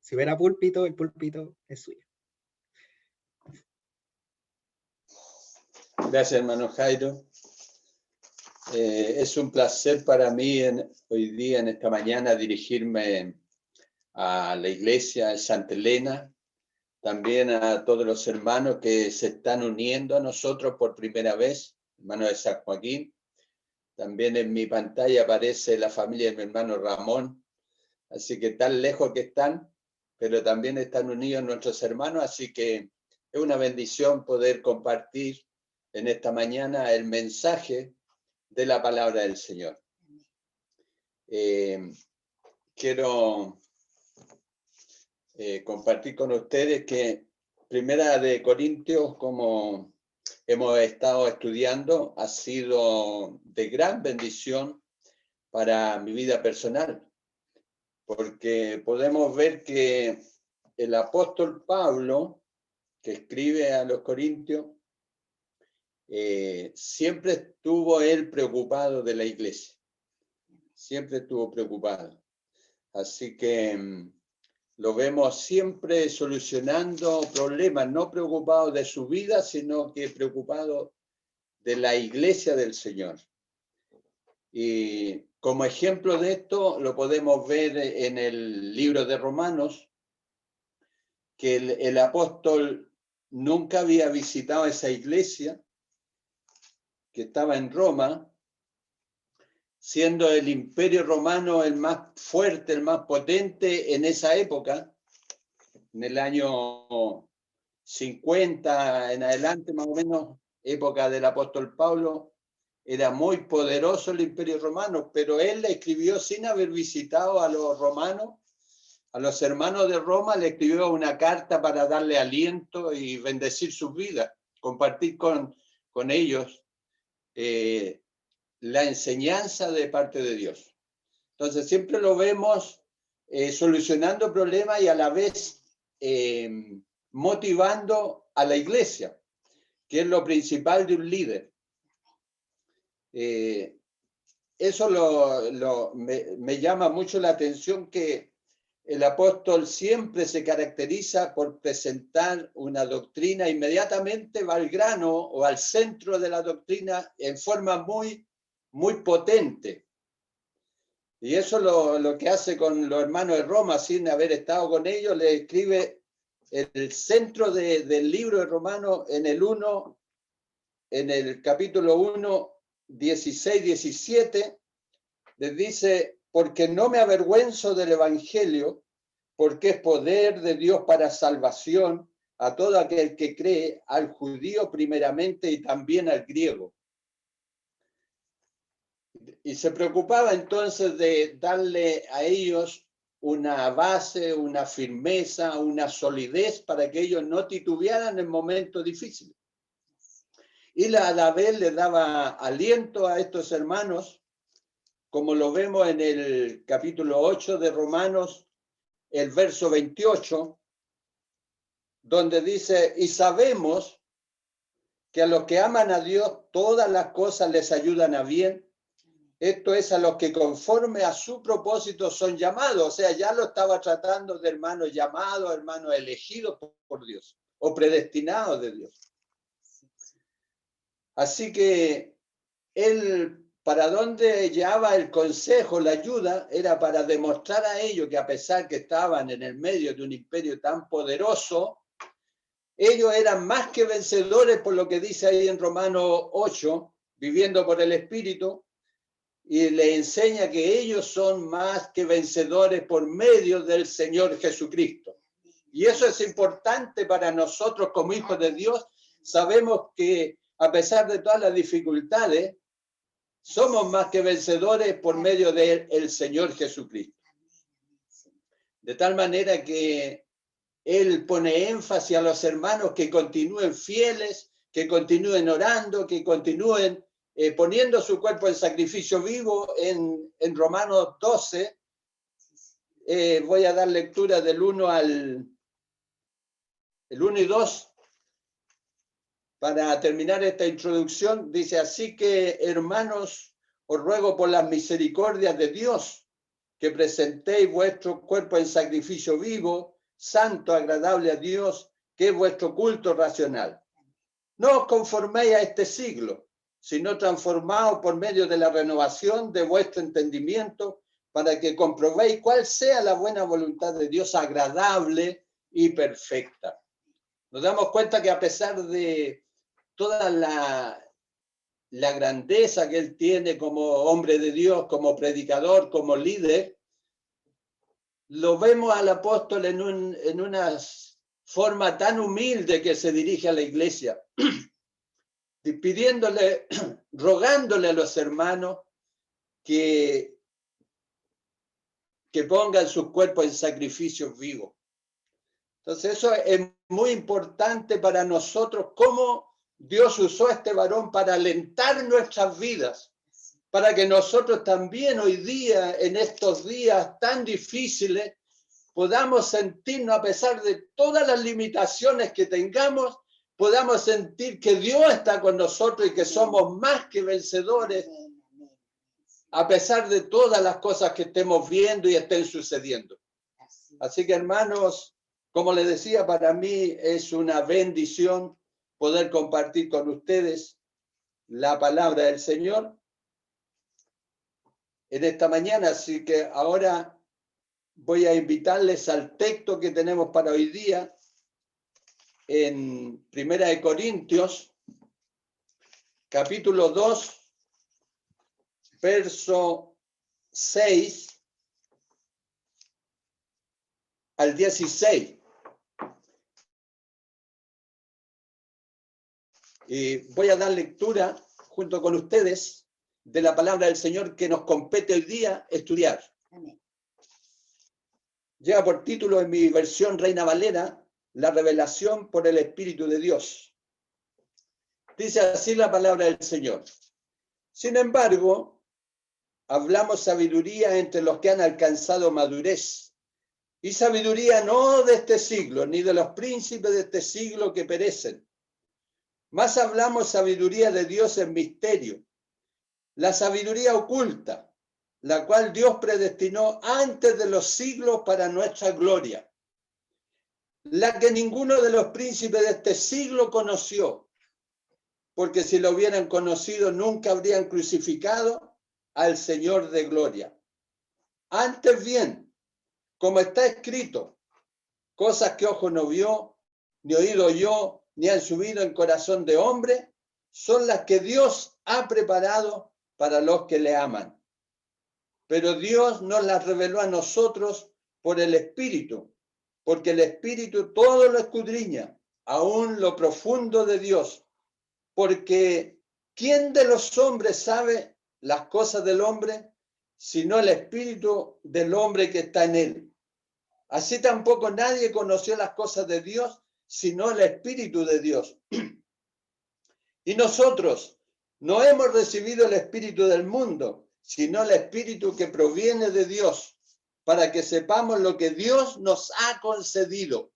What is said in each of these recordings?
Si hubiera púlpito, el púlpito es suyo. Gracias, hermano Jairo. Es un placer para mí hoy día, en esta mañana, dirigirme a la iglesia de Santa Elena, también a todos los hermanos que se están uniendo a nosotros por primera vez, hermanos de San Joaquín. También en mi pantalla aparece la familia de mi hermano Ramón, así que tan lejos que están, pero también están unidos nuestros hermanos, así que es una bendición poder compartir en esta mañana el mensaje de la palabra del Señor. Quiero compartir con ustedes que Primera de Corintios, como hemos estado estudiando, ha sido de gran bendición para mi vida personal, porque podemos ver que el apóstol Pablo, que escribe a los Corintios, siempre estuvo él preocupado de la iglesia, siempre estuvo preocupado. Así que lo vemos siempre solucionando problemas, no preocupado de su vida, sino que preocupado de la iglesia del Señor. Y como ejemplo de esto lo podemos ver en el libro de Romanos, que el apóstol nunca había visitado esa iglesia que estaba en Roma, siendo el imperio romano el más fuerte, el más potente en esa época, en el año 50 en adelante, más o menos, época del apóstol Pablo, era muy poderoso el imperio romano, pero él le escribió sin haber visitado a los romanos, a los hermanos de Roma, le escribió una carta para darle aliento y bendecir sus vidas, compartir con ellos la enseñanza de parte de Dios. Entonces siempre lo vemos solucionando problemas y a la vez motivando a la iglesia, que es lo principal de un líder. Eso me llama mucho la atención, que el apóstol siempre se caracteriza por presentar una doctrina, inmediatamente va al grano o al centro de la doctrina en forma muy, muy potente. Y eso lo que hace con los hermanos de Roma, sin haber estado con ellos, le escribe el centro del libro de Romanos en el capítulo 1, 16, 17, les dice: porque no me avergüenzo del evangelio, porque es poder de Dios para salvación a todo aquel que cree, al judío primeramente y también al griego. Y se preocupaba entonces de darle a ellos una base, una firmeza, una solidez para que ellos no titubearan en momentos difíciles. Y a la vez le daba aliento a estos hermanos, como lo vemos en el capítulo 8 de Romanos, el verso 28, donde dice: y sabemos que a los que aman a Dios todas las cosas les ayudan a bien. Esto es, a los que conforme a su propósito son llamados. O sea, ya lo estaba tratando de hermanos llamados, hermanos elegidos por Dios o predestinados de Dios. Así que él, para dónde llevaba el consejo, la ayuda, era para demostrar a ellos que, a pesar que estaban en el medio de un imperio tan poderoso, ellos eran más que vencedores, por lo que dice ahí en Romanos 8, viviendo por el Espíritu. Y le enseña que ellos son más que vencedores por medio del Señor Jesucristo. Y eso es importante para nosotros como hijos de Dios. Sabemos que a pesar de todas las dificultades, somos más que vencedores por medio del Señor Jesucristo. De tal manera que él pone énfasis a los hermanos que continúen fieles, que continúen orando, que continúen poniendo su cuerpo en sacrificio vivo. En Romanos 12, voy a dar lectura del 1 y 2, para terminar esta introducción. Dice: así que, hermanos, os ruego por las misericordias de Dios, que presentéis vuestro cuerpo en sacrificio vivo, santo, agradable a Dios, que es vuestro culto racional. No os conforméis a este siglo, sino transformaos por medio de la renovación de vuestro entendimiento, para que comprobéis cuál sea la buena voluntad de Dios, agradable y perfecta. Nos damos cuenta que a pesar de toda la grandeza que él tiene como hombre de Dios, como predicador, como líder, lo vemos al apóstol en una forma tan humilde que se dirige a la iglesia, pidiéndole, rogándole a los hermanos que pongan sus cuerpos en sacrificios vivos. Entonces eso es muy importante para nosotros, cómo Dios usó a este varón para alentar nuestras vidas, para que nosotros también hoy día, en estos días tan difíciles, podamos sentirnos, a pesar de todas las limitaciones que tengamos, podamos sentir que Dios está con nosotros y que somos más que vencedores, a pesar de todas las cosas que estemos viendo y estén sucediendo. Así que, hermanos, como les decía, para mí es una bendición poder compartir con ustedes la palabra del Señor en esta mañana. Así que ahora voy a invitarles al texto que tenemos para hoy día en 1 Corintios, capítulo 2, verso 6 al 16. Y voy a dar lectura junto con ustedes de la palabra del Señor que nos compete hoy día estudiar. Amén. Lleva por título en mi versión Reina Valera, la revelación por el Espíritu de Dios. Dice así la palabra del Señor. Sin embargo, hablamos sabiduría entre los que han alcanzado madurez, y sabiduría no de este siglo, ni de los príncipes de este siglo que perecen. Más hablamos sabiduría de Dios en misterio, la sabiduría oculta, la cual Dios predestinó antes de los siglos para nuestra gloria, la que ninguno de los príncipes de este siglo conoció, porque si lo hubieran conocido nunca habrían crucificado al Señor de gloria. Antes bien, como está escrito, cosas que ojo no vio, ni oído oyó, ni han subido en corazón de hombre, son las que Dios ha preparado para los que le aman. Pero Dios nos las reveló a nosotros por el Espíritu, porque el Espíritu todo lo escudriña, aún lo profundo de Dios. Porque ¿quién de los hombres sabe las cosas del hombre, sino el Espíritu del hombre que está en él? Así tampoco nadie conoció las cosas de Dios, sino el Espíritu de Dios. Y nosotros no hemos recibido el Espíritu del mundo, sino el Espíritu que proviene de Dios, para que sepamos lo que Dios nos ha concedido,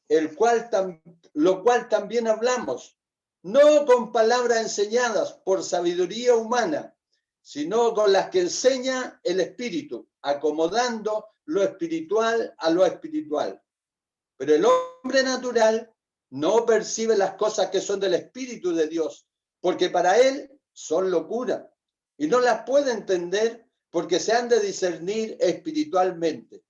lo cual también hablamos, no con palabras enseñadas por sabiduría humana, sino con las que enseña el Espíritu, acomodando lo espiritual a lo espiritual. Pero el hombre natural no percibe las cosas que son del Espíritu de Dios, porque para él son locura, y no las puede entender porque se han de discernir espiritualmente.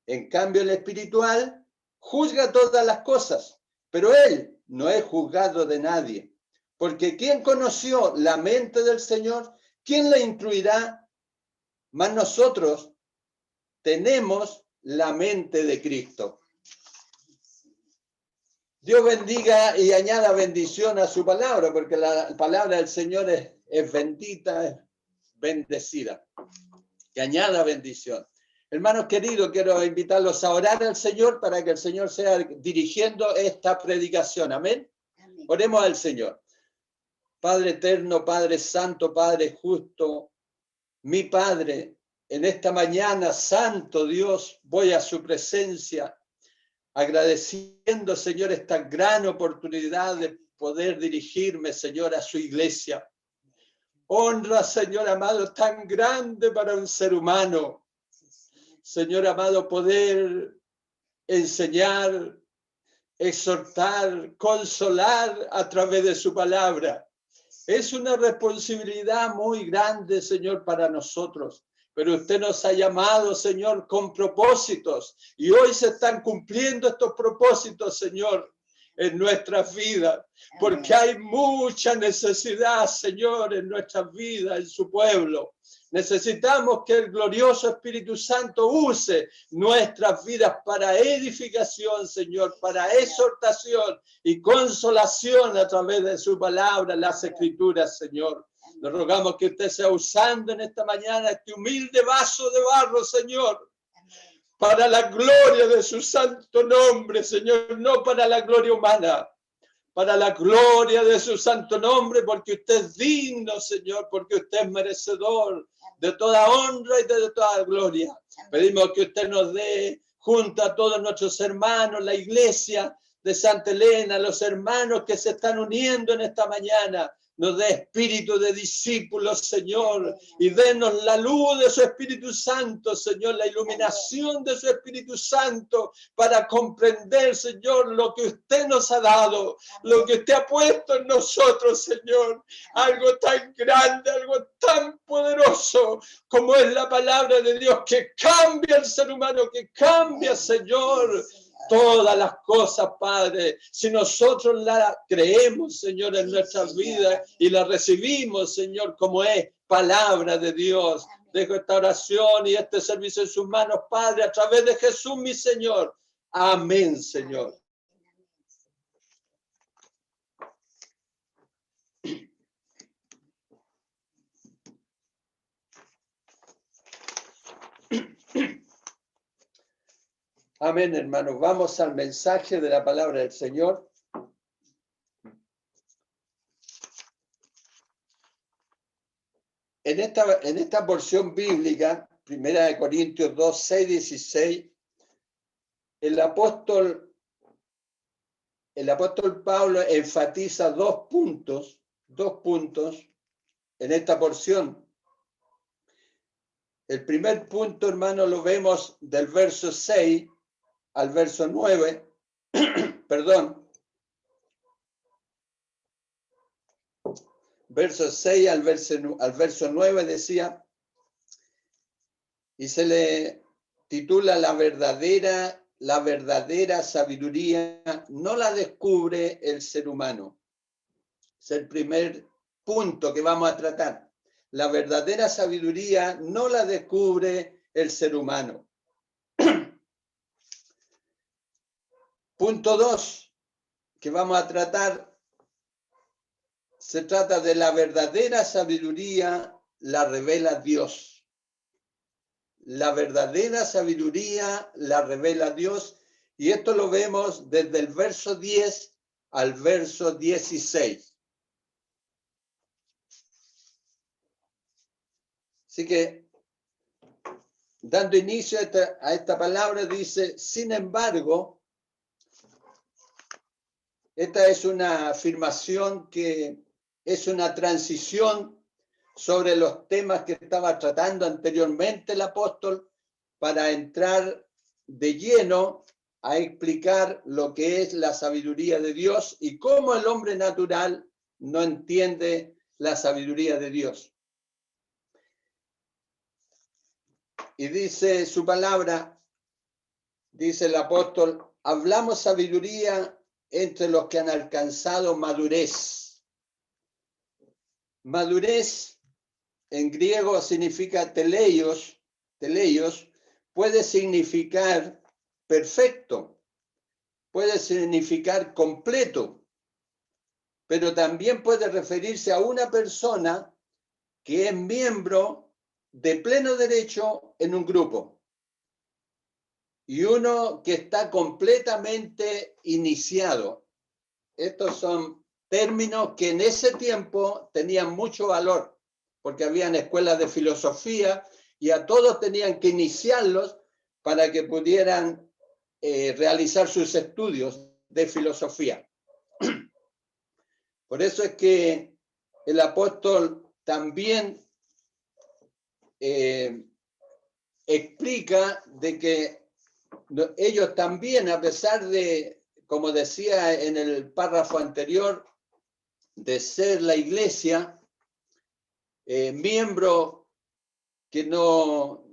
En cambio, el espiritual juzga todas las cosas, pero él no es juzgado de nadie. Porque ¿quién conoció la mente del Señor? ¿Quién la instruirá? Mas nosotros tenemos la mente de Cristo. Dios bendiga y añada bendición a su palabra, porque la palabra del Señor es bendita, es bendecida. Que añada bendición. Hermanos queridos, quiero invitarlos a orar al Señor para que el Señor sea dirigiendo esta predicación. Amén. Amén. Oremos al Señor. Padre eterno, Padre santo, Padre justo, mi Padre, en esta mañana, santo Dios, voy a su presencia, agradeciendo, Señor, esta gran oportunidad de poder dirigirme, Señor, a su iglesia. Honra, Señor amado, tan grande para un ser humano. Señor amado, poder enseñar, exhortar, consolar a través de su palabra. Es una responsabilidad muy grande, Señor, para nosotros. Pero usted nos ha llamado, Señor, con propósitos. Y hoy se están cumpliendo estos propósitos, Señor, en nuestras vidas. Porque hay mucha necesidad, Señor, en nuestras vidas, en su pueblo. Necesitamos que el glorioso Espíritu Santo use nuestras vidas para edificación, Señor, para exhortación y consolación a través de su palabra, las Escrituras, Señor. Nos rogamos que usted sea usando en esta mañana este humilde vaso de barro, Señor, para la gloria de su santo nombre, Señor, no para la gloria humana, para la gloria de su santo nombre, porque usted es digno, Señor, porque usted es merecedor de toda honra y de toda gloria. Pedimos que usted nos dé, junto a todos nuestros hermanos, la iglesia de Santa Elena, los hermanos que se están uniendo en esta mañana, nos dé espíritu de discípulos, Señor, y denos la luz de su Espíritu Santo, Señor, la iluminación de su Espíritu Santo para comprender, Señor, lo que usted nos ha dado, lo que usted ha puesto en nosotros, Señor, algo tan grande, algo tan poderoso como es la palabra de Dios, que cambia al ser humano, que cambia, Señor, todas las cosas, Padre. Si nosotros la creemos, Señor, en nuestras vidas y la recibimos, Señor, como es palabra de Dios. Dejo esta oración y este servicio en sus manos, Padre, a través de Jesús, mi Señor. Amén, Señor. Amén, hermanos. Vamos al mensaje de la palabra del Señor. En esta porción bíblica, 1 Corintios 2, 6, 16, el apóstol Pablo enfatiza dos puntos en esta porción. El primer punto, hermano, lo vemos del verso 6 al verso 9, perdón, verso 6 al verso 9 decía, y se le titula la verdadera sabiduría no la descubre el ser humano. Es el primer punto que vamos a tratar. La verdadera sabiduría no la descubre el ser humano. Punto 2 que vamos a tratar, se trata de la verdadera sabiduría, la revela Dios. La verdadera sabiduría la revela Dios, y esto lo vemos desde el verso 10 al verso 16. Así que, dando inicio a esta palabra, dice, sin embargo, esta es una afirmación que es una transición sobre los temas que estaba tratando anteriormente el apóstol para entrar de lleno a explicar lo que es la sabiduría de Dios y cómo el hombre natural no entiende la sabiduría de Dios. Y dice su palabra, dice el apóstol, hablamos sabiduría entre los que han alcanzado madurez. Madurez en griego significa teleios, puede significar perfecto, puede significar completo, pero también puede referirse a una persona que es miembro de pleno derecho en un grupo y uno que está completamente iniciado. Estos son términos que en ese tiempo tenían mucho valor, porque habían escuelas de filosofía y a todos tenían que iniciarlos para que pudieran realizar sus estudios de filosofía. Por eso es que el apóstol también explica de que ellos también, a pesar de, como decía en el párrafo anterior, de ser la iglesia, miembros que no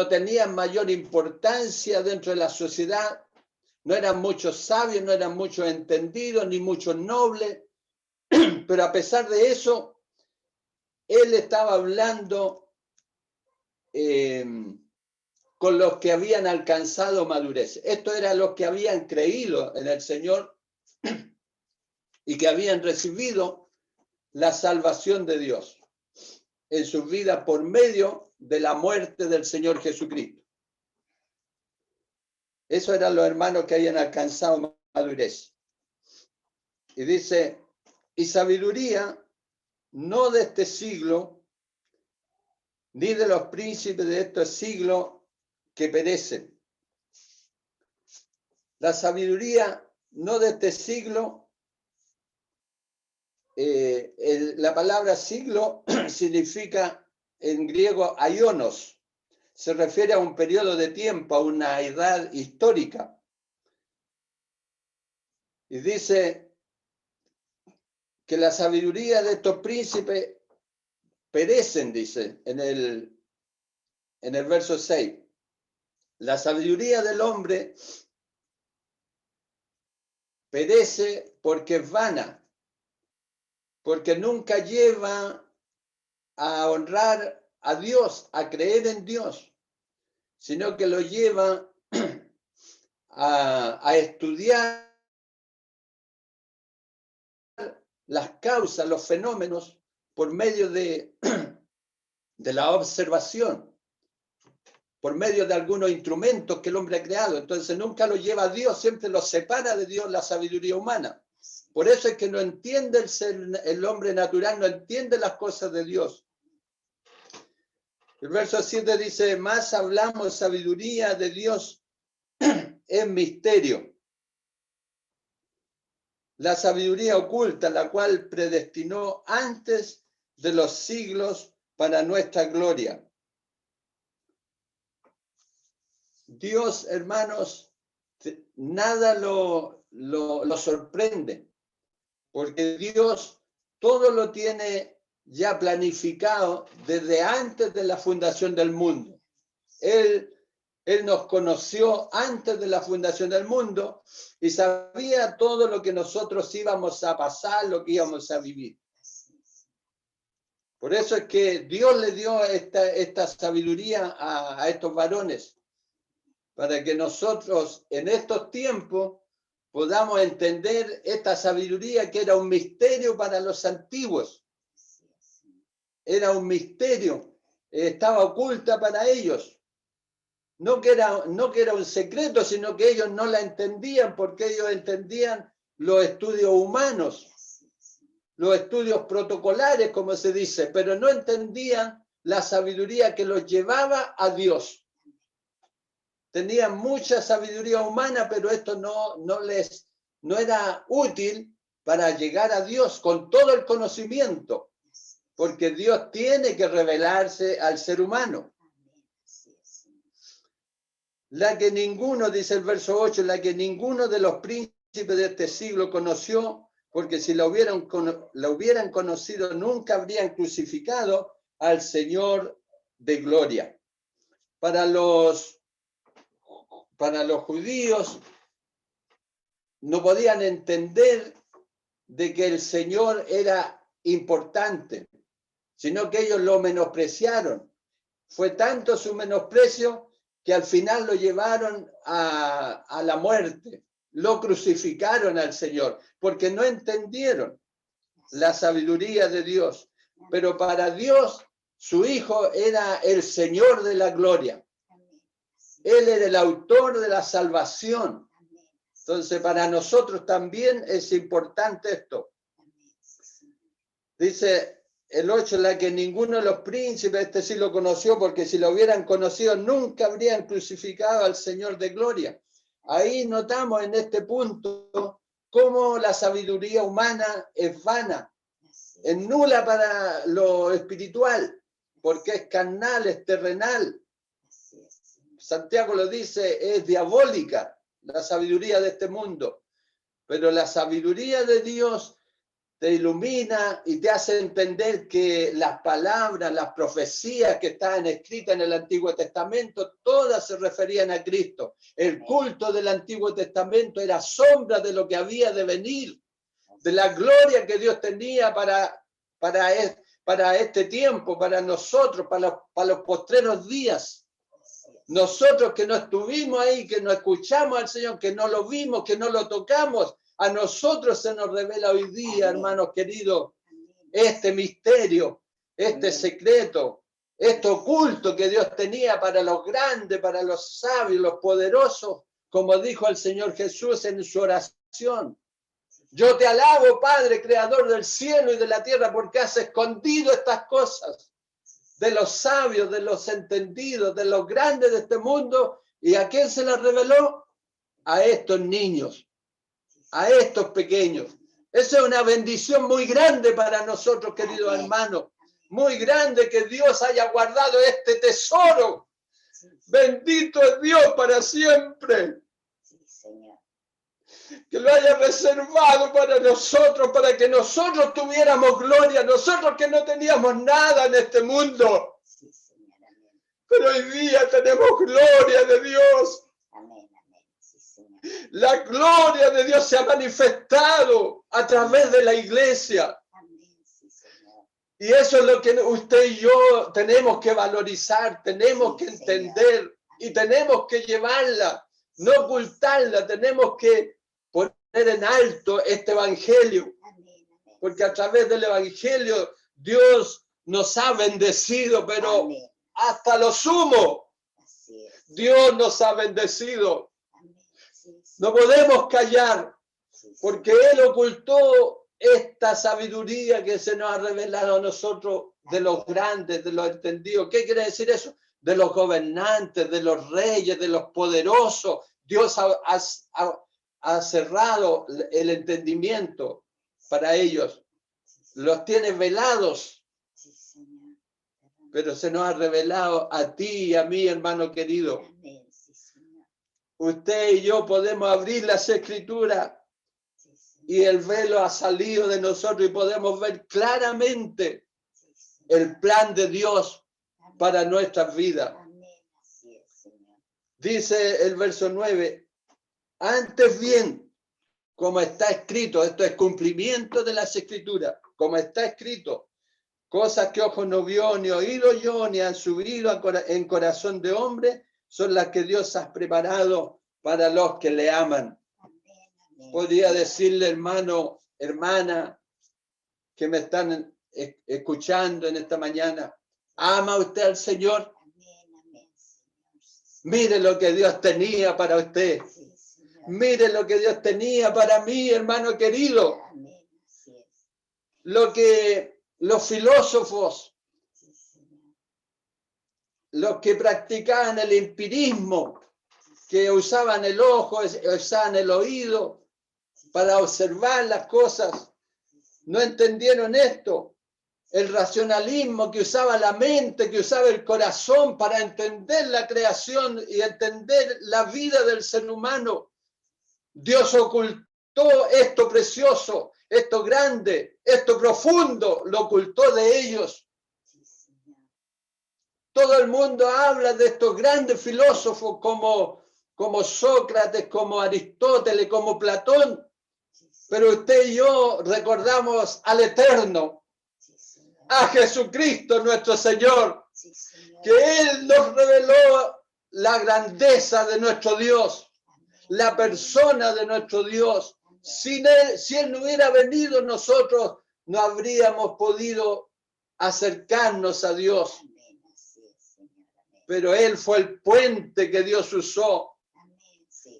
tenían mayor importancia dentro de la sociedad, no eran muchos sabios, no eran muchos entendidos, ni muchos nobles, pero a pesar de eso, él estaba hablando con los que habían alcanzado madurez. Esto era los que habían creído en el Señor y que habían recibido la salvación de Dios en sus vidas por medio de la muerte del Señor Jesucristo. Esos eran los hermanos que habían alcanzado madurez. Y dice, y sabiduría no de este siglo, ni de los príncipes de este siglo que perecen. La sabiduría no de este siglo, la palabra siglo significa en griego aionos, se refiere a un periodo de tiempo, a una edad histórica. Y dice que la sabiduría de estos príncipes perecen, dice en el verso 6. La sabiduría del hombre perece porque es vana, porque nunca lleva a honrar a Dios, a creer en Dios, sino que lo lleva a estudiar las causas, los fenómenos, por medio de la observación, por medio de algunos instrumentos que el hombre ha creado. Entonces nunca lo lleva a Dios, siempre lo separa de Dios la sabiduría humana. Por eso es que no entiende el hombre natural, no entiende las cosas de Dios. El verso 7 dice, más hablamos sabiduría de Dios en misterio. La sabiduría oculta, la cual predestinó antes de los siglos para nuestra gloria. Dios, hermanos, nada lo sorprende, porque Dios todo lo tiene ya planificado desde antes de la fundación del mundo. Él nos conoció antes de la fundación del mundo y sabía todo lo que nosotros íbamos a pasar, lo que íbamos a vivir. Por eso es que Dios le dio esta sabiduría a estos varones, para que nosotros en estos tiempos podamos entender esta sabiduría que era un misterio para los antiguos. Era un misterio, estaba oculta para ellos. No que era un secreto, sino que ellos no la entendían, porque ellos entendían los estudios humanos, los estudios protocolares, como se dice, pero no entendían la sabiduría que los llevaba a Dios. Tenían mucha sabiduría humana, pero esto no era útil para llegar a Dios con todo el conocimiento, porque Dios tiene que revelarse al ser humano. La que ninguno, dice el verso 8, la que ninguno de los príncipes de este siglo conoció, porque si la hubieran conocido, nunca habrían crucificado al Señor de gloria. Para los judíos no podían entender de que el Señor era importante, sino que ellos lo menospreciaron. Fue tanto su menosprecio que al final lo llevaron a la muerte, lo crucificaron al Señor, porque no entendieron la sabiduría de Dios. Pero para Dios, su Hijo era el Señor de la gloria. Él era el autor de la salvación. Entonces, para nosotros también es importante esto. Dice el 8, la que ninguno de los príncipes este sí lo conoció, porque si lo hubieran conocido, nunca habrían crucificado al Señor de gloria. Ahí notamos en este punto cómo la sabiduría humana es vana. es nula para lo espiritual, porque es carnal, es terrenal. Santiago lo dice, es diabólica la sabiduría de este mundo, pero la sabiduría de Dios te ilumina y te hace entender que las palabras, las profecías que estaban escritas en el Antiguo Testamento, todas se referían a Cristo. El culto del Antiguo Testamento era sombra de lo que había de venir, de la gloria que Dios tenía para este tiempo, para nosotros, para los postreros días. Nosotros que no estuvimos ahí, que no escuchamos al Señor, que no lo vimos, que no lo tocamos, a nosotros se nos revela hoy día, hermanos queridos, este misterio, este secreto, este oculto que Dios tenía para los grandes, para los sabios, los poderosos, como dijo el Señor Jesús en su oración. Yo te alabo, Padre, creador del cielo y de la tierra, porque has escondido estas cosas de los sabios, de los entendidos, de los grandes de este mundo. ¿Y a quién se las reveló? A estos niños, a estos pequeños. Esa es una bendición muy grande para nosotros, queridos hermanos. Muy grande que Dios haya guardado este tesoro. Bendito es Dios para siempre. Que lo haya reservado para nosotros, para que nosotros tuviéramos gloria, nosotros que no teníamos nada en este mundo. Pero hoy día tenemos gloria de Dios. La gloria de Dios se ha manifestado a través de la iglesia. Y eso es lo que usted y yo tenemos que valorizar, tenemos que entender y tenemos que llevarla, no ocultarla, tenemos que poner en alto este evangelio, porque a través del evangelio Dios nos ha bendecido, pero hasta lo sumo, Dios nos ha bendecido. No podemos callar, porque Él ocultó esta sabiduría que se nos ha revelado a nosotros de los grandes, de los entendidos. ¿Qué quiere decir eso? De los gobernantes, de los reyes, de los poderosos. Dios ha cerrado el entendimiento para ellos. Los tiene velados. Pero se nos ha revelado a ti y a mí, hermano querido. Usted y yo podemos abrir las escrituras y el velo ha salido de nosotros y podemos ver claramente el plan de Dios para nuestras vidas. Dice el verso 9, antes bien, como está escrito, esto es cumplimiento de las escrituras, como está escrito, cosas que ojo no vio, ni oído yo, ni han subido en corazón de hombre, son las que Dios ha preparado para los que le aman. Podría decirle, hermano, hermana, que me están escuchando en esta mañana, ¿ama usted al Señor? Mire lo que Dios tenía para usted. Mire lo que Dios tenía para mí, hermano querido. Lo que los filósofos, los que practicaban el empirismo, que usaban el ojo, usaban el oído para observar las cosas, no entendieron esto. El racionalismo que usaba la mente, que usaba el corazón para entender la creación y entender la vida del ser humano. Dios ocultó esto precioso, esto grande, esto profundo, lo ocultó de ellos. Todo el mundo habla de estos grandes filósofos como Sócrates, como Aristóteles, como Platón, pero usted y yo recordamos al Eterno, a Jesucristo nuestro Señor, que Él nos reveló la grandeza de nuestro Dios, la persona de nuestro Dios. Si Él no hubiera venido, nosotros no habríamos podido acercarnos a Dios. Pero Él fue el puente que Dios usó.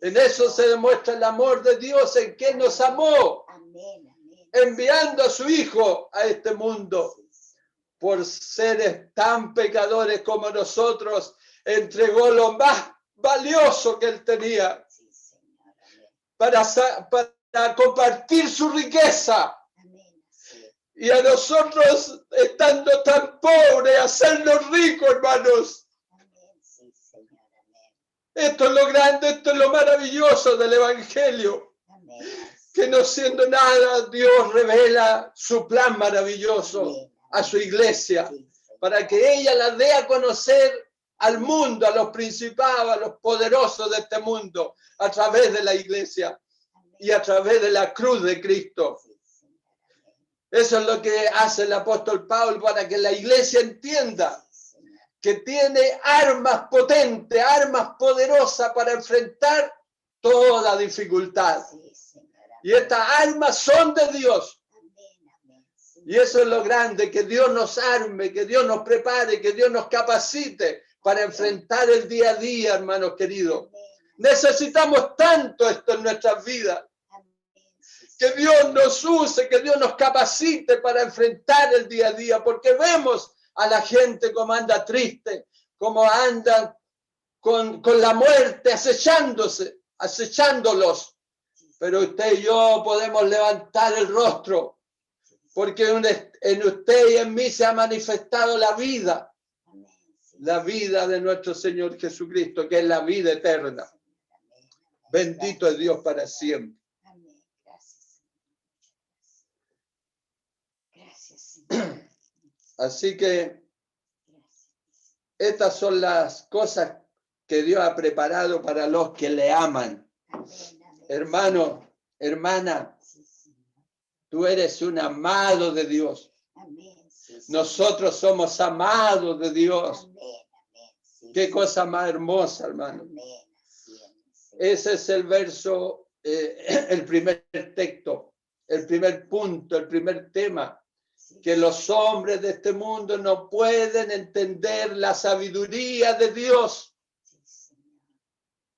En eso se demuestra el amor de Dios, en que nos amó, enviando a su Hijo a este mundo. Por seres tan pecadores como nosotros, entregó lo más valioso que Él tenía para compartir su riqueza Y a nosotros, estando tan pobres, hacernos ricos, hermanos. Sí, Señor. Amén. Esto es lo grande, esto es lo maravilloso del Evangelio. Amén. Que no siendo nada, Dios revela su plan maravilloso Amén. a su iglesia, Sí, Señor. para que ella la dé a conocer al mundo, a los principados, a los poderosos de este mundo, a través de la iglesia Amén. y a través de la cruz de Cristo. Sí, Señor. Amén. Eso es lo que hace el apóstol Pablo para que la iglesia entienda Sí, Señor. que tiene armas potentes, armas poderosas para enfrentar toda dificultad. Sí, Señor. Amén. Y estas armas son de Dios. Amén. Amén. Sí. Y eso es lo grande, que Dios nos arme, que Dios nos prepare, que Dios nos capacite para enfrentar el día a día, hermanos queridos. Amén. Necesitamos tanto esto en nuestras vidas. Amén. Sí, Que Señor. Dios nos use, que Dios nos capacite para enfrentar el día a día, porque vemos a la gente como anda triste, como andan con la muerte acechándolos. Pero usted y yo podemos levantar el rostro, porque en usted y en mí se ha manifestado la vida de nuestro Señor Jesucristo, que es la vida eterna. Bendito es Dios para siempre. Amén. Gracias, Señor. Gracias, Señor. Así que Gracias. estas son las cosas que Dios ha preparado para los que le aman. Amén. Amén. Hermano, hermana, Sí, Señor. tú eres un amado de Dios. Amén. Sí, Señor. Nosotros somos amados de Dios. Amén. Amén. Sí, Qué Señor. cosa más hermosa, hermano. Amén. Así es, Señor. Ese es el verso, el primer texto, el primer punto, el primer tema. Sí, Que los hombres de este mundo no pueden entender la sabiduría de Dios sí, Señor.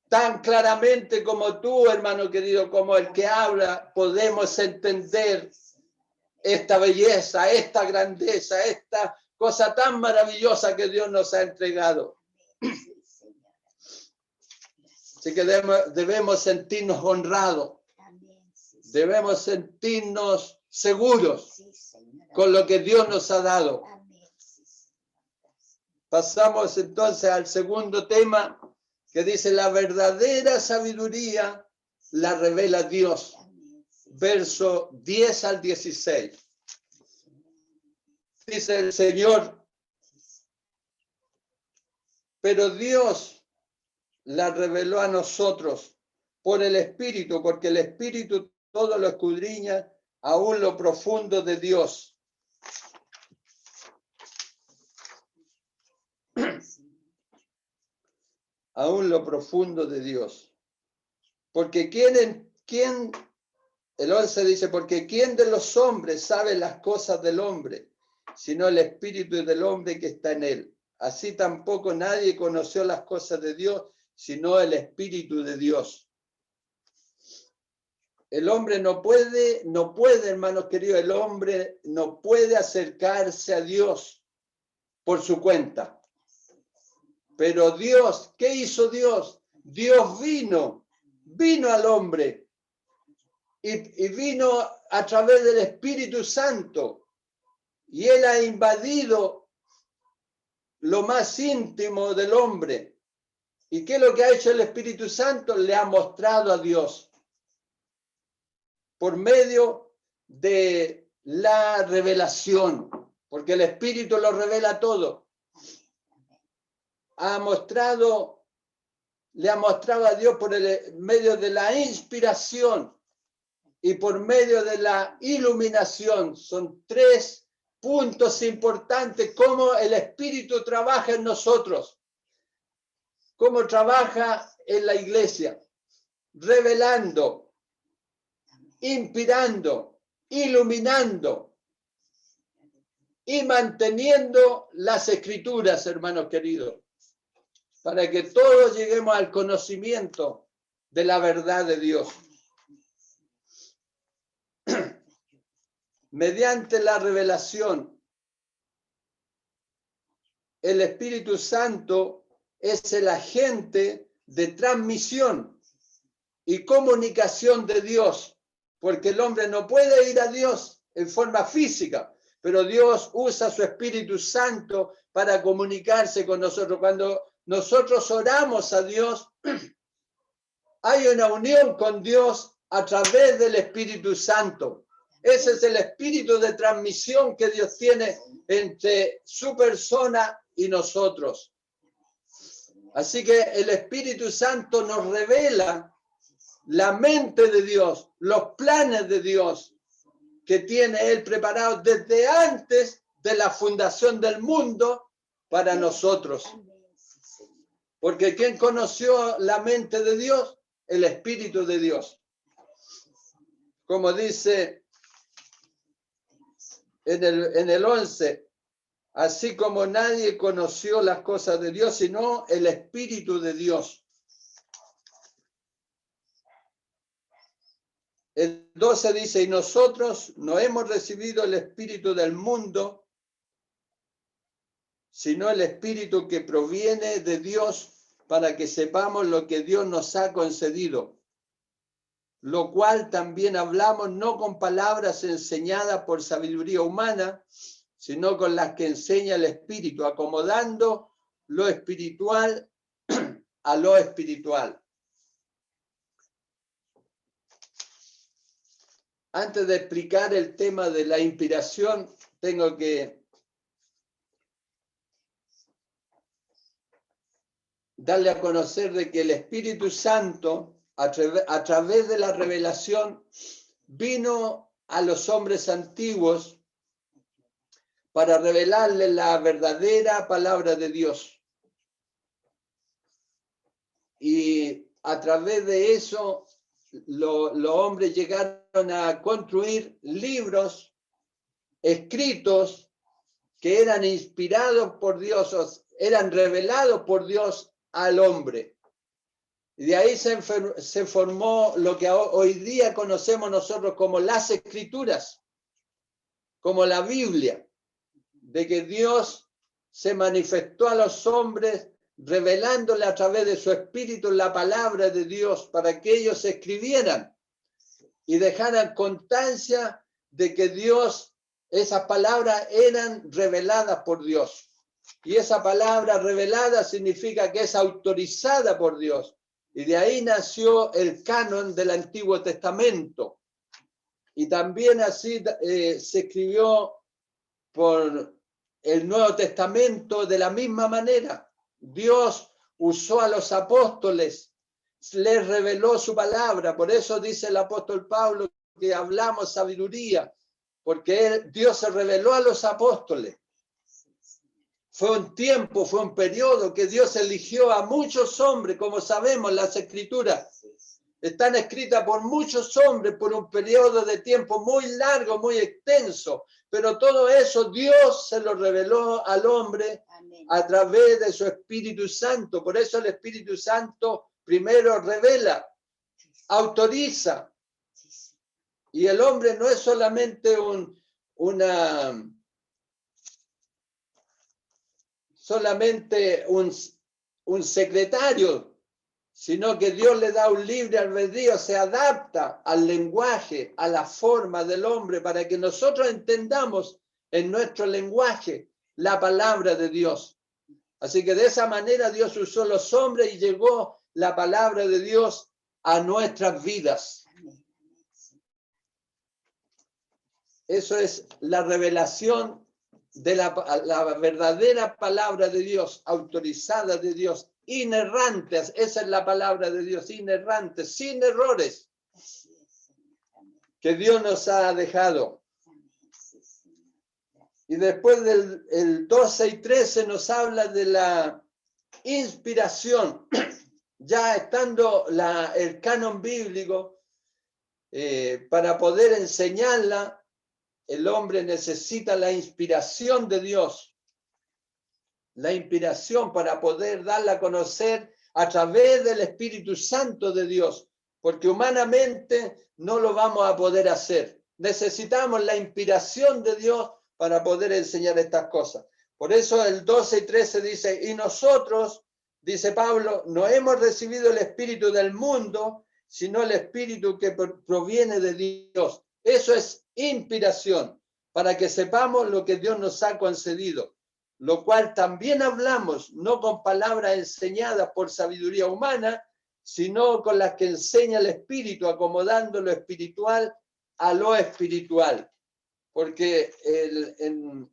tan claramente como tú, hermano querido, como el que habla, podemos entender esta belleza, esta grandeza, esta cosa tan maravillosa que Dios nos ha entregado. Sí, Señor. Gracias. Así que debemos sentirnos honrados, Amén. Sí, Señor. debemos sentirnos seguros Sí, Señor. con lo que Dios nos ha dado. Amén. Sí, Señor. Gracias. Pasamos entonces al segundo tema, que dice: la verdadera sabiduría la revela Dios. Amén. Sí, Verso 10 al 16. Señor. Dice el Señor: pero Dios la reveló a nosotros por el Espíritu, porque el Espíritu todo lo escudriña, aún lo profundo de Dios. Aún lo profundo de Dios. Porque el 11 dice: porque ¿quién de los hombres sabe las cosas del hombre, sino el espíritu del hombre que está en él? Así tampoco nadie conoció las cosas de Dios, sino el espíritu de Dios. El hombre no puede, hermanos queridos, el hombre no puede acercarse a Dios por su cuenta. Pero Dios, ¿qué hizo Dios? Dios vino al hombre y vino a través del Espíritu Santo, y Él ha invadido lo más íntimo del hombre. ¿Y qué es lo que ha hecho el Espíritu Santo? Le ha mostrado a Dios por medio de la revelación, porque el Espíritu lo revela todo. Le ha mostrado a Dios por el medio de la inspiración y por medio de la iluminación. Son tres puntos importantes: cómo el Espíritu trabaja en nosotros, cómo trabaja en la iglesia, revelando, inspirando, iluminando y manteniendo las Escrituras, hermanos queridos, para que todos lleguemos al conocimiento de la verdad de Dios. Mediante la revelación, el Espíritu Santo es el agente de transmisión y comunicación de Dios, porque el hombre no puede ir a Dios en forma física, pero Dios usa su Espíritu Santo para comunicarse con nosotros. Cuando nosotros oramos a Dios, hay una unión con Dios a través del Espíritu Santo. Ese es el espíritu de transmisión que Dios tiene entre su persona y nosotros. Así que el Espíritu Santo nos revela la mente de Dios, los planes de Dios que tiene Él preparados desde antes de la fundación del mundo para nosotros. Porque ¿quién conoció la mente de Dios? El Espíritu de Dios. Como dice en el 11, así como nadie conoció las cosas de Dios, sino el Espíritu de Dios. El 12 dice, y nosotros no hemos recibido el Espíritu del mundo, sino el Espíritu que proviene de Dios, para que sepamos lo que Dios nos ha concedido. Lo cual también hablamos no con palabras enseñadas por sabiduría humana, sino con las que enseña el Espíritu, acomodando lo espiritual a lo espiritual. Antes de explicar el tema de la inspiración, tengo que darle a conocer de que el Espíritu Santo, a través de la revelación, vino a los hombres antiguos para revelarles la verdadera palabra de Dios. Y a través de eso, los hombres llegaron a construir libros escritos que eran inspirados por Dios, eran revelados por Dios al hombre. Y de ahí se formó lo que hoy día conocemos nosotros como las Escrituras, como la Biblia, de que Dios se manifestó a los hombres revelándole a través de su Espíritu la palabra de Dios para que ellos escribieran y dejaran constancia de que Dios, esas palabras eran reveladas por Dios. Y esa palabra revelada significa que es autorizada por Dios. Y de ahí nació el canon del Antiguo Testamento. Y también así se escribió por el Nuevo Testamento de la misma manera. Dios usó a los apóstoles, les reveló su palabra. Por eso dice el apóstol Pablo que hablamos sabiduría, porque Dios se reveló a los apóstoles. Fue un tiempo, fue un periodo que Dios eligió a muchos hombres, como sabemos, las Escrituras están escritas por muchos hombres por un periodo de tiempo muy largo, muy extenso, pero todo eso Dios se lo reveló al hombre a través de su Espíritu Santo. Por eso el Espíritu Santo primero revela, autoriza, y el hombre no es solamente un secretario, sino que Dios le da un libre albedrío, se adapta al lenguaje, a la forma del hombre, para que nosotros entendamos en nuestro lenguaje la palabra de Dios. Así que de esa manera Dios usó los hombres y llegó la palabra de Dios a nuestras vidas. Eso es la revelación de la verdadera palabra de Dios, autorizada de Dios, inerrante. Esa es la palabra de Dios, inerrante, sin errores, que Dios nos ha dejado. Y después del 12 y 13 nos habla de la inspiración. Ya estando el canon bíblico, para poder enseñarla, el hombre necesita la inspiración de Dios. La inspiración para poder darla a conocer a través del Espíritu Santo de Dios. Porque humanamente no lo vamos a poder hacer. Necesitamos la inspiración de Dios para poder enseñar estas cosas. Por eso el 12 y 13 dice, y nosotros, dice Pablo, no hemos recibido el Espíritu del mundo, sino el Espíritu que proviene de Dios. Eso es inspiración. para que sepamos lo que Dios nos ha concedido, lo cual también hablamos, no con palabras enseñadas por sabiduría humana, sino con las que enseña el Espíritu, acomodando lo espiritual a lo espiritual. Porque en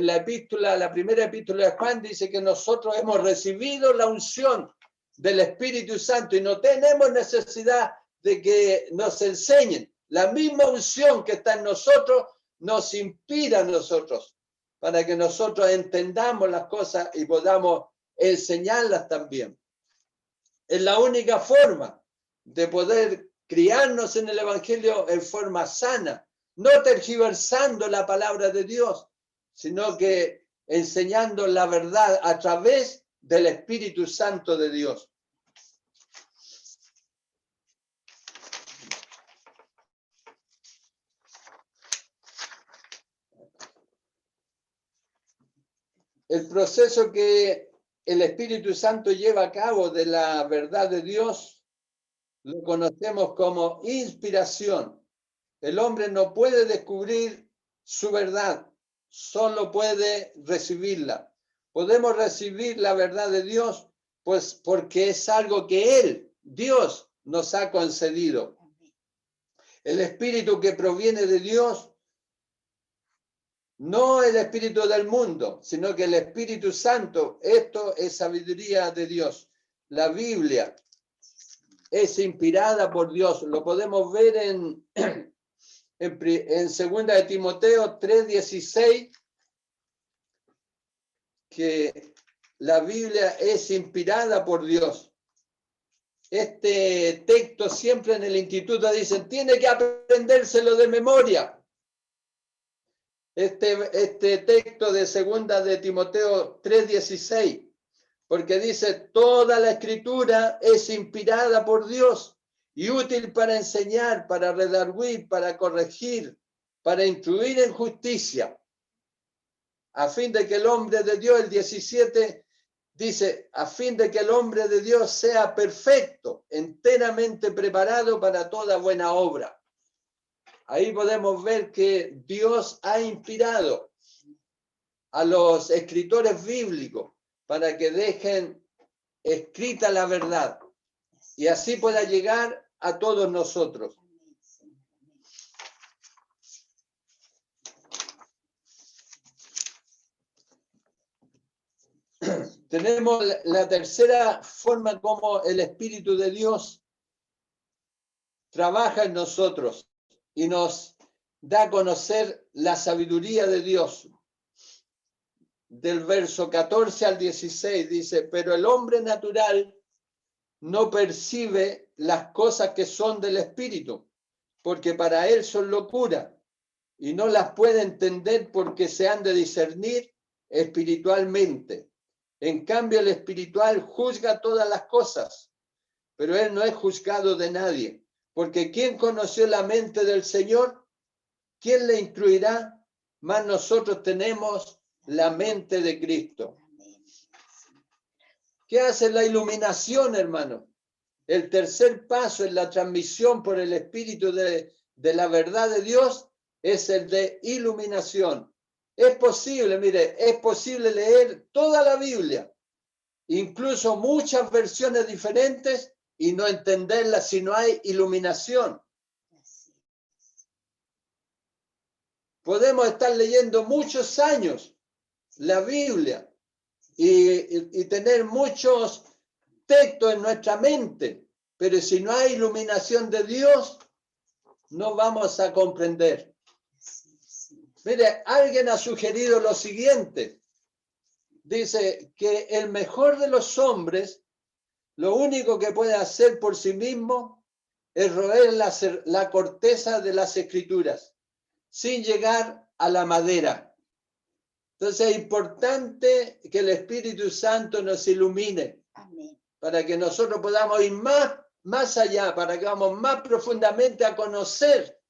la primera epístola de Juan dice que nosotros hemos recibido la unción del Espíritu Santo y no tenemos necesidad de que nos enseñen. La misma unción que está en nosotros nos inspira a nosotros para que nosotros entendamos las cosas y podamos enseñarlas también. Es la única forma de poder criarnos en el Evangelio en forma sana, no tergiversando la palabra de Dios, sino que enseñando la verdad a través del Espíritu Santo de Dios. El proceso que el Espíritu Santo lleva a cabo de la verdad de Dios lo conocemos como inspiración. El hombre no puede descubrir su verdad, solo puede recibirla. Podemos recibir la verdad de Dios, pues porque es algo que Él, Dios, nos ha concedido. El Espíritu que proviene de Dios, no el espíritu del mundo, sino que el Espíritu Santo, esto es sabiduría de Dios. La Biblia es inspirada por Dios, lo podemos ver en 2 de Timoteo 3:16, que la Biblia es inspirada por Dios. Este texto siempre en el instituto dicen, tiene que aprendérselo de memoria. Este texto de 2 de Timoteo 3:16, porque dice, toda la escritura es inspirada por Dios y útil para enseñar, para redarguir, para corregir, para instruir en justicia, a fin de que el hombre de Dios, el 17, dice, a fin de que el hombre de Dios sea perfecto, enteramente preparado para toda buena obra. Ahí podemos ver que Dios ha inspirado a los escritores bíblicos para que dejen escrita la verdad y así pueda llegar a todos nosotros. Tenemos la tercera forma como el Espíritu de Dios trabaja en nosotros y nos da a conocer la sabiduría de Dios. Del verso 14 al 16 dice, pero el hombre natural no percibe las cosas que son del Espíritu, porque para él son locura, y no las puede entender porque se han de discernir espiritualmente. En cambio, el espiritual juzga todas las cosas, pero él no es juzgado de nadie, porque ¿quién conoció la mente del Señor? ¿Quién le instruirá? Mas nosotros tenemos la mente de Cristo. ¿Qué hace la iluminación, hermano? El tercer paso en la transmisión por el Espíritu de la verdad de Dios es el de iluminación. Es posible, mire, es posible leer toda la Biblia, incluso muchas versiones diferentes, y no entenderla si no hay iluminación. Podemos estar leyendo muchos años la Biblia y tener muchos textos en nuestra mente, pero si no hay iluminación de Dios, no vamos a comprender. Mire, alguien ha sugerido lo siguiente. Dice que el mejor de los hombres, lo único que puede hacer por sí mismo es roer la corteza de las Escrituras, sin llegar a la madera. Entonces es importante que el Espíritu Santo nos ilumine. Amén. Para que nosotros podamos ir más allá, para que vamos más profundamente a conocer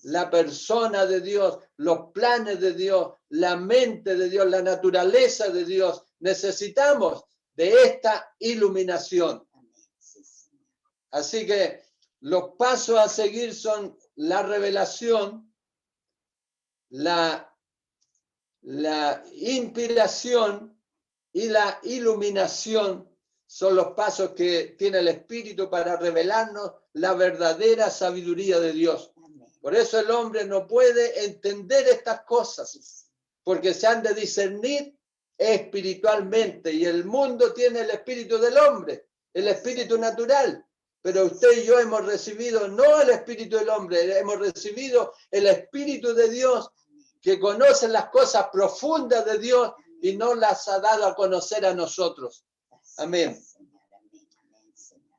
la persona de Dios, los planes de Dios, la mente de Dios, la naturaleza de Dios. Necesitamos de esta iluminación. Así que los pasos a seguir son la revelación, la inspiración y la iluminación son los pasos que tiene el Espíritu para revelarnos la verdadera sabiduría de Dios. Amén. Por eso el hombre no puede entender estas cosas, porque se han de discernir espiritualmente, y el mundo tiene el espíritu del hombre, el espíritu natural, pero usted y yo hemos recibido no el espíritu del hombre, hemos recibido el Espíritu de Dios, que conoce las cosas profundas de Dios y nos las ha dado a conocer a nosotros. Amén.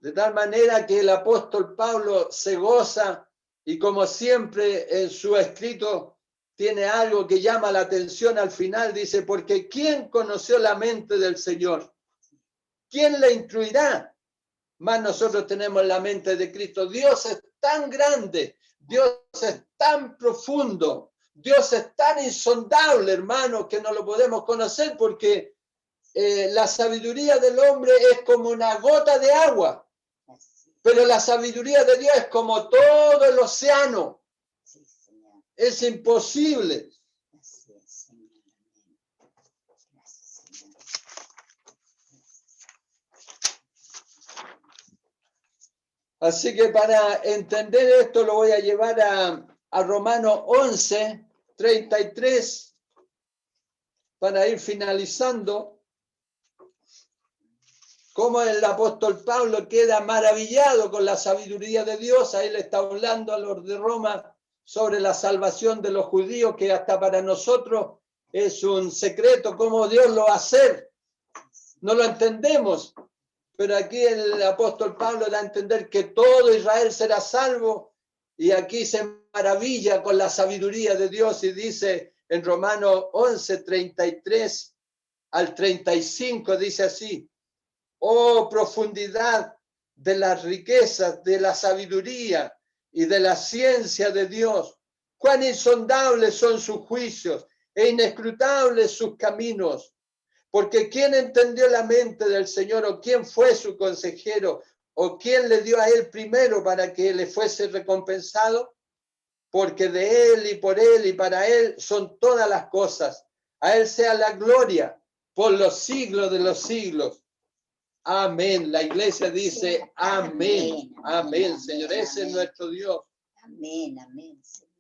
De tal manera que el apóstol Pablo se goza, y como siempre en su escrito tiene algo que llama la atención al final. Dice, porque ¿quién conoció la mente del Señor? ¿Quién le instruirá? Más nosotros tenemos la mente de Cristo. Dios es tan grande, Dios es tan profundo, Dios es tan insondable, hermanos, que no lo podemos conocer, porque la sabiduría del hombre es como una gota de agua, pero la sabiduría de Dios es como todo el océano. Es imposible. Así que para entender esto lo voy a llevar a Romanos 11, 33, para ir finalizando. Cómo el apóstol Pablo queda maravillado con la sabiduría de Dios. Ahí le está hablando a los de Roma sobre la salvación de los judíos, que hasta para nosotros es un secreto cómo Dios lo va a hacer. No lo entendemos, pero aquí el apóstol Pablo da a entender que todo Israel será salvo, y aquí se maravilla con la sabiduría de Dios y dice en Romanos 11, 33 al 35, dice así: oh profundidad de las riquezas, de la sabiduría y de la ciencia de Dios, cuán insondables son sus juicios e inescrutables sus caminos. Porque ¿quién entendió la mente del Señor? ¿O quién fue su consejero? ¿O quién le dio a él primero para que le fuese recompensado? Porque de él y por él y para él son todas las cosas. A él sea la gloria por los siglos de los siglos. Amén. La iglesia dice amén. Amén, Señor. Ese es nuestro Dios. Amén, amén, Señor.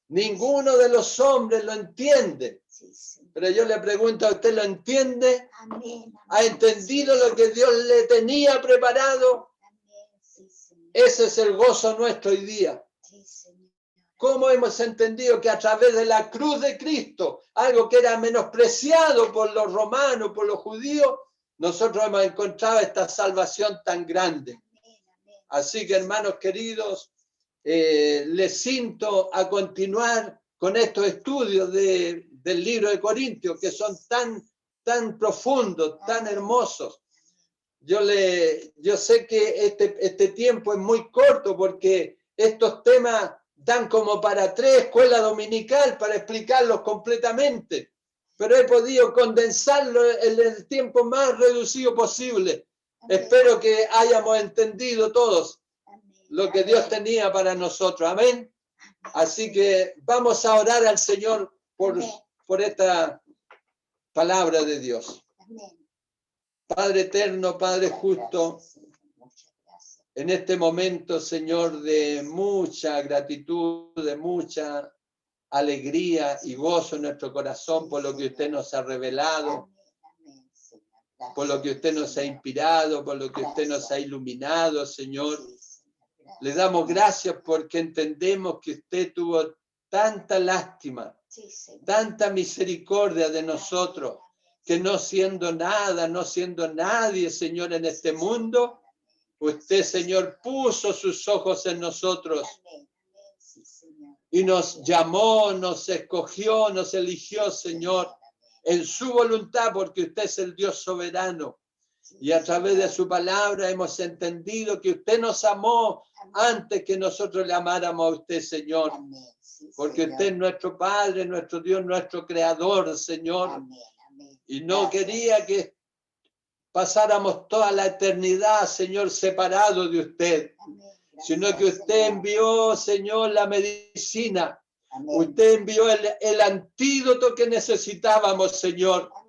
Ninguno de los hombres lo entiende. Sí, Señor. Pero yo le pregunto, ¿a usted lo entiende? Amén, amén. ¿Ha entendido lo que Dios le tenía preparado? Amén, sí, Señor. Ese es el gozo nuestro hoy día. Sí, Señor. ¿Cómo hemos entendido que a través de la cruz de Cristo, algo que era menospreciado por los romanos, por los judíos, nosotros hemos encontrado esta salvación tan grande? Amén, amén. Así que, hermanos queridos, les invito a continuar con estos estudios del libro de Corintios, que son tan profundos, tan hermosos. Yo sé que este tiempo es muy corto, porque estos temas dan como para 3 escuelas dominical para explicarlos completamente, pero he podido condensarlo en el tiempo más reducido posible. Amén. Espero que hayamos entendido todos Amén. lo que Dios tenía para nosotros. Amén. Así que vamos a orar al Señor por esta palabra de Dios. Amén. Padre eterno, Padre justo, Gracias, Señor. Muchas gracias. en este momento, Señor, de mucha gratitud, de mucha alegría y gozo en nuestro corazón por lo que usted nos ha revelado, Amén, amén, Señor. Gracias, por lo que usted nos ha Señor. inspirado, por lo que usted nos ha iluminado, Señor. Sí, Señor. Gracias. Le damos gracias porque entendemos que usted tuvo tanta lástima, Sí, Señor. tanta misericordia de nosotros, que no siendo nada, no siendo nadie, Señor, en este mundo, usted, Señor, puso sus ojos en nosotros Amén, amén, sí, Señor. y nos llamó, nos escogió, nos eligió, Señor, en su voluntad, porque usted es el Dios soberano. Y a través de su palabra hemos entendido que usted nos amó antes que nosotros le amáramos a usted, Señor. Amén, sí, Porque Señor. usted es nuestro Padre, nuestro Dios, nuestro Creador, Señor. Amén, amén. Y no Gracias. quería que pasáramos toda la eternidad, Señor, separados de usted, Amén, gracias, sino que usted Señor. envió, Señor, la medicina Amén. Usted envió el antídoto que necesitábamos, Señor. Amén.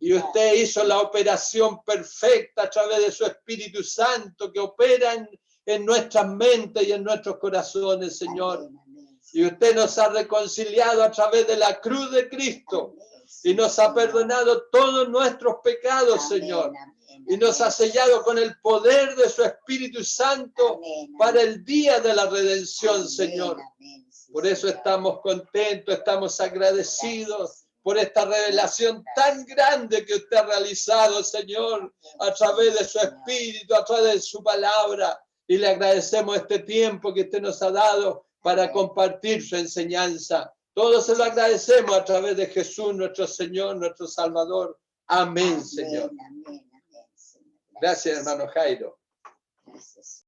Y usted hizo la operación perfecta a través de su Espíritu Santo que opera en nuestras mentes y en nuestros corazones, Señor. Amén, amén, Y usted nos ha reconciliado a través de la cruz de Cristo. amén, Y nos ha Señor. perdonado todos nuestros pecados, Amén, Señor. amén, Y nos ha amén. sellado con el poder de su Espíritu Santo Amén, para amén. el día de la redención, Amén, Señor. amén, sí, Por eso Señor. estamos contentos, estamos agradecidos Gracias, por esta revelación tan grande que usted ha realizado, Señor, a través de su Espíritu, a través de su palabra. Y le agradecemos este tiempo que usted nos ha dado para Amén. compartir su enseñanza. Todo se lo agradecemos a través de Jesús, nuestro Señor, nuestro Salvador. Amén, Señor. Amén, amén, amén, Señor. Gracias, hermano Jairo. Gracias.